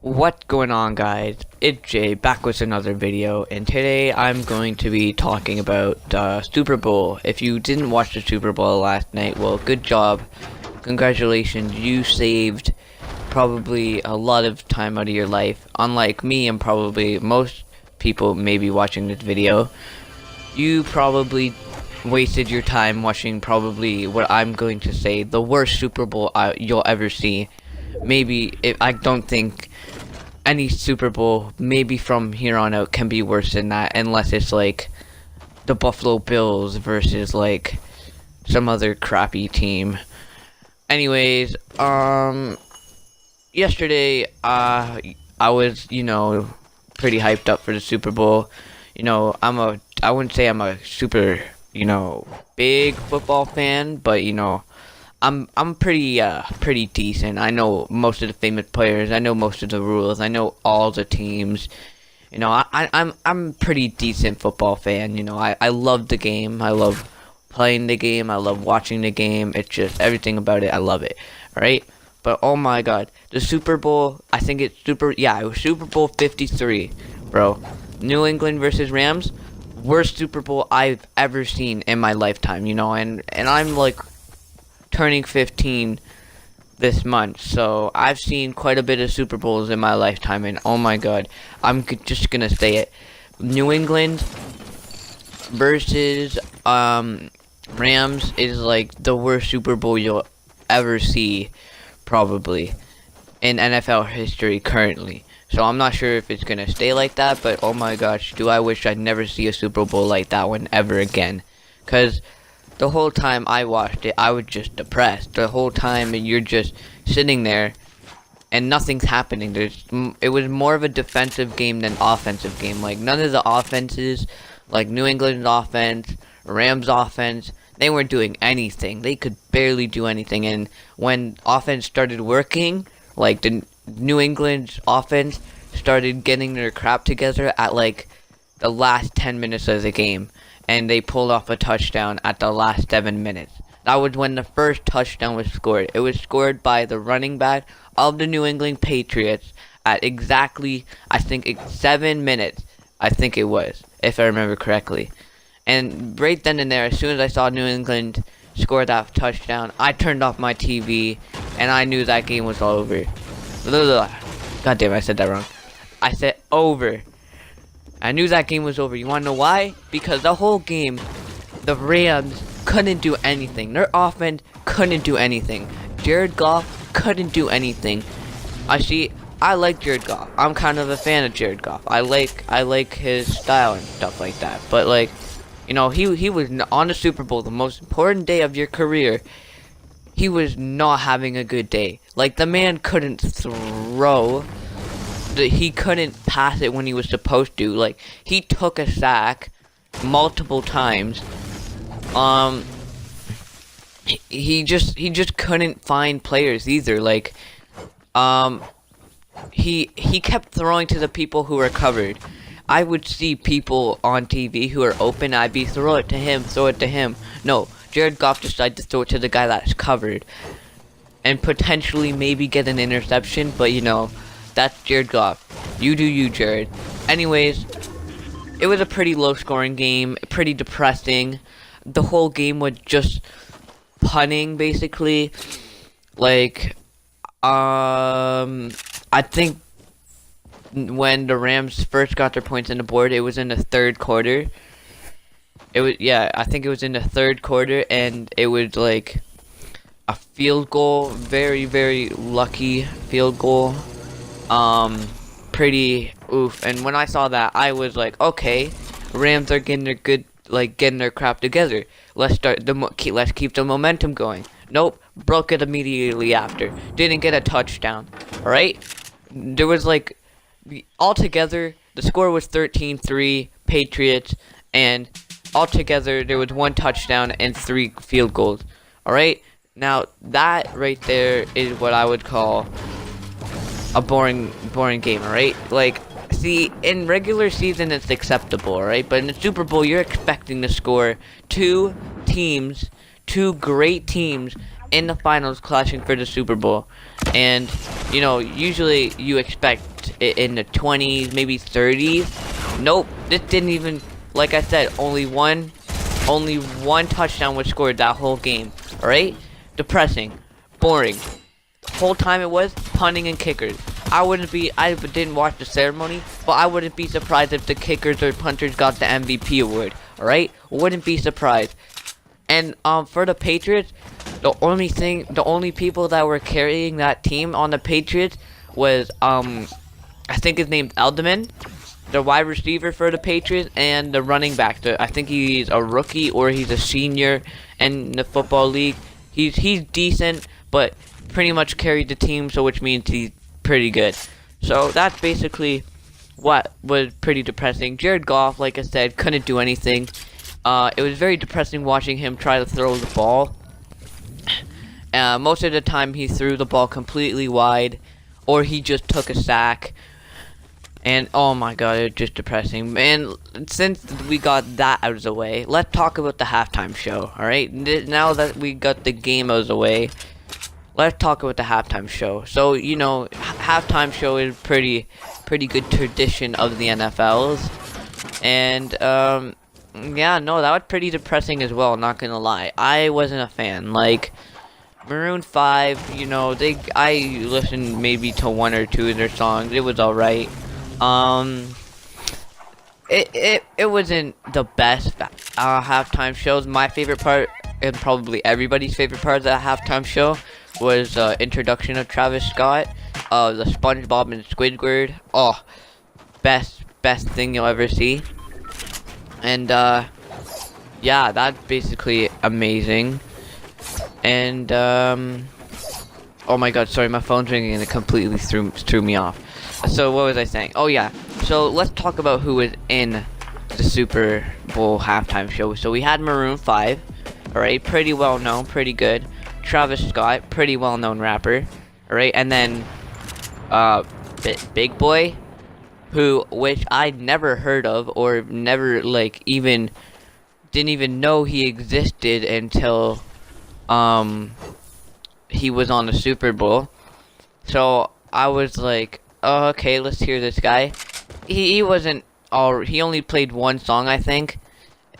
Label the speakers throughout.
Speaker 1: What's going on, guys? It's Jay back with another video, and today I'm going to be talking about the Super Bowl. If you didn't watch the Super Bowl last night, well, good job. Congratulations, you saved probably a lot of time out of your life. Unlike me and probably most people maybe watching this video, you probably wasted your time watching probably what I'm going to say the worst Super Bowl you'll ever see. I don't think any Super Bowl, maybe from here on out, can be worse than that, unless it's like the Buffalo Bills versus like some other crappy team. Anyways, yesterday, I was, pretty hyped up for the Super Bowl. I wouldn't say I'm a super, big football fan, but I'm pretty decent. I know most of the famous players. I know most of the rules. I know all the teams. I'm pretty decent football fan. I love the game. I love playing the game. I love watching the game. It's just everything about it. I love it. All right. But oh my God, the Super Bowl. I think it's it was Super Bowl 53, bro. New England versus Rams. Worst Super Bowl I've ever seen in my lifetime. And I'm like turning 15 this month, so I've seen quite a bit of Super Bowls in my lifetime, and oh my God, just gonna say it. New England versus Rams is like the worst Super Bowl you'll ever see, probably, in NFL history currently. So I'm not sure if it's gonna stay like that, but oh my gosh, do I wish I'd never see a Super Bowl like that one ever again. Cause the whole time I watched it, I was just depressed. The whole time you're just sitting there and nothing's happening. It was more of a defensive game than offensive game. Like, none of the offenses, like New England's offense, Rams offense, they weren't doing anything. They could barely do anything. And when offense started working, like the New England's offense started getting their crap together at like the last 10 minutes of the game. And they pulled off a touchdown at the last 7 minutes. That was when the first touchdown was scored. It was scored by the running back of the New England Patriots at exactly, I think, 7 minutes. I think it was, if I remember correctly. And right then and there, as soon as I saw New England score that touchdown, I turned off my TV, and I knew that game was all over. God damn, I said that wrong. I said over. I knew that game was over. You wanna know why? Because the whole game, the Rams couldn't do anything. Their offense couldn't do anything. Jared Goff couldn't do anything. I like Jared Goff. I'm kind of a fan of Jared Goff. I like his style and stuff like that. But like, he was on the Super Bowl, the most important day of your career. He was not having a good day. Like, the man couldn't throw. He couldn't pass it when he was supposed to. Like, he took a sack multiple times. He just couldn't find players either. Like, he kept throwing to the people who were covered. I would see people on TV who are open. I'd be throw it to him. No, Jared Goff decided to throw it to the guy that's covered, and potentially maybe get an interception. But that's Jared Goff. You do you, Jared. Anyways, it was a pretty low-scoring game, pretty depressing. The whole game was just punting, basically. Like, I think when the Rams first got their points on the board, it was in the third quarter. I think it was in the third quarter, and it was like a field goal, very, very lucky field goal. Pretty oof. And when I saw that, I was like, okay, Rams are getting their crap together. Let's keep the momentum going. Nope, broke it immediately after. Didn't get a touchdown. All right, there was like altogether the score was 13-3 Patriots, and altogether there was 1 touchdown and 3 field goals. All right, now that right there is what I would call a boring game, alright? Like, see, in regular season it's acceptable, alright? But in the Super Bowl, you're expecting to score two great teams in the finals clashing for the Super Bowl. And you know, usually you expect it in the 20s, maybe 30s. Nope, this didn't even, like I said, only one touchdown was scored that whole game. Alright? Depressing. Boring. Whole time it was punting and kickers. I didn't watch the ceremony, but I wouldn't be surprised if the kickers or punters got the MVP award. Alright? Wouldn't be surprised. And for the Patriots, the only people that were carrying that team on the Patriots was I think his name's Elderman, the wide receiver for the Patriots, and the running back. I think he's a rookie or he's a senior in the football league. He's decent, but pretty much carried the team, so which means he's pretty good. So that's basically what was pretty depressing. Jared Goff, like I said, couldn't do anything. It was very depressing watching him try to throw the ball. Most of the time he threw the ball completely wide, or he just took a sack. And oh my god, it was just depressing. And since we got that out of the way, let's talk about the halftime show. Alright, now that we got the game out of the way, let's talk about the halftime show. So, you know, halftime show is pretty good tradition of the NFL's. And yeah, no, that was pretty depressing as well, not gonna lie. I wasn't a fan. Like, Maroon 5, you know, I listened maybe to one or two of their songs. It was alright. It wasn't the best halftime shows. My favorite part, and probably everybody's favorite part of the halftime show, was introduction of Travis Scott, the SpongeBob and Squidward. Oh, best thing you'll ever see. And yeah, that's basically amazing. And oh my god, sorry, my phone's ringing and it completely threw me off. So what was I saying? Oh yeah, so let's talk about who was in the Super Bowl halftime show. So we had Maroon 5, alright, pretty well known, pretty good. Travis Scott, pretty well known rapper, alright, and then Big Boy, which I never heard of or never like didn't even know he existed until he was on the Super Bowl. So I was like, oh, okay, let's hear this guy. He only played one song, I think,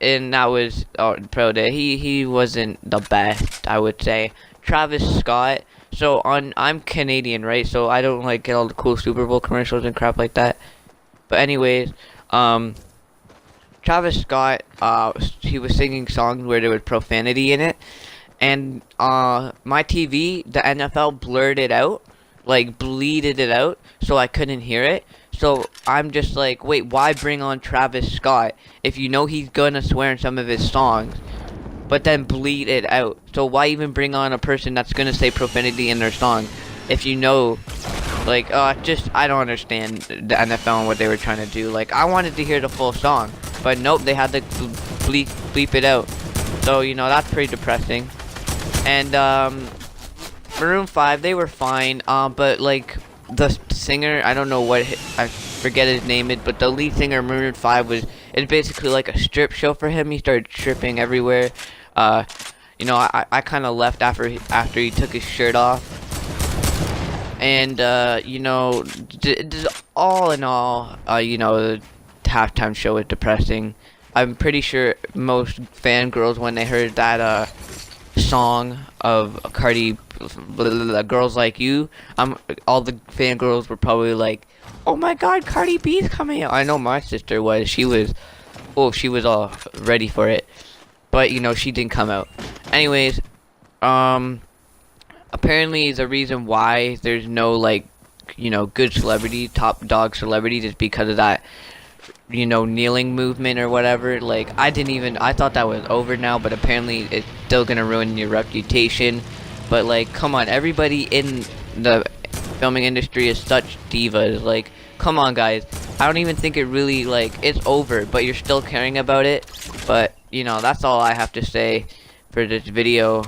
Speaker 1: and that was Pro Day. He wasn't the best, I would say. Travis Scott. So I'm Canadian, right? So I don't like get all the cool Super Bowl commercials and crap like that. But anyways, Travis Scott, he was singing songs where there was profanity in it, and my TV, the NFL, blurred it out, like bleeded it out, so I couldn't hear it. So I'm just like, wait, why bring on Travis Scott if you know he's gonna swear in some of his songs, but then bleed it out? So why even bring on a person that's gonna say profanity in their song if you know? Like, I don't understand the NFL and what they were trying to do. Like, I wanted to hear the full song, but nope, they had to bleep it out. So, you know, that's pretty depressing. And, Maroon 5, they were fine, but, like, the singer, I don't know what, I forget his name, but the lead singer of Maroon 5 it's basically like a strip show for him. He started stripping everywhere. You know, I kind of left after he took his shirt off. And, you know, all in all, you know, the halftime show was depressing. I'm pretty sure most fangirls, when they heard that, song of Cardi, Girls Like You, all the fangirls were probably like, oh my god, Cardi B's coming out. I know my sister was. She was all ready for it. But, you know, she didn't come out. Anyways, apparently the reason why there's no, like, you know, good celebrity, top dog celebrities is because of that, you know, kneeling movement or whatever. Like, I thought that was over now, but apparently it's still gonna ruin your reputation. But, like, come on, everybody in the filming industry is such divas. Like, come on, guys. I don't even think it really, like, it's over, but you're still caring about it. But, you know, that's all I have to say for this video.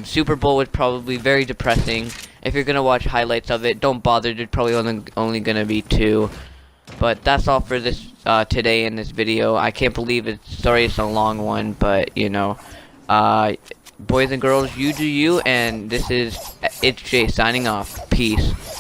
Speaker 1: Super Bowl was probably very depressing. If you're gonna watch highlights of it, don't bother. There's probably only gonna be 2. But that's all for this today in this video. I can't believe it's a long one, but you know, boys and girls, you do you, and this is it's Jay signing off. Peace.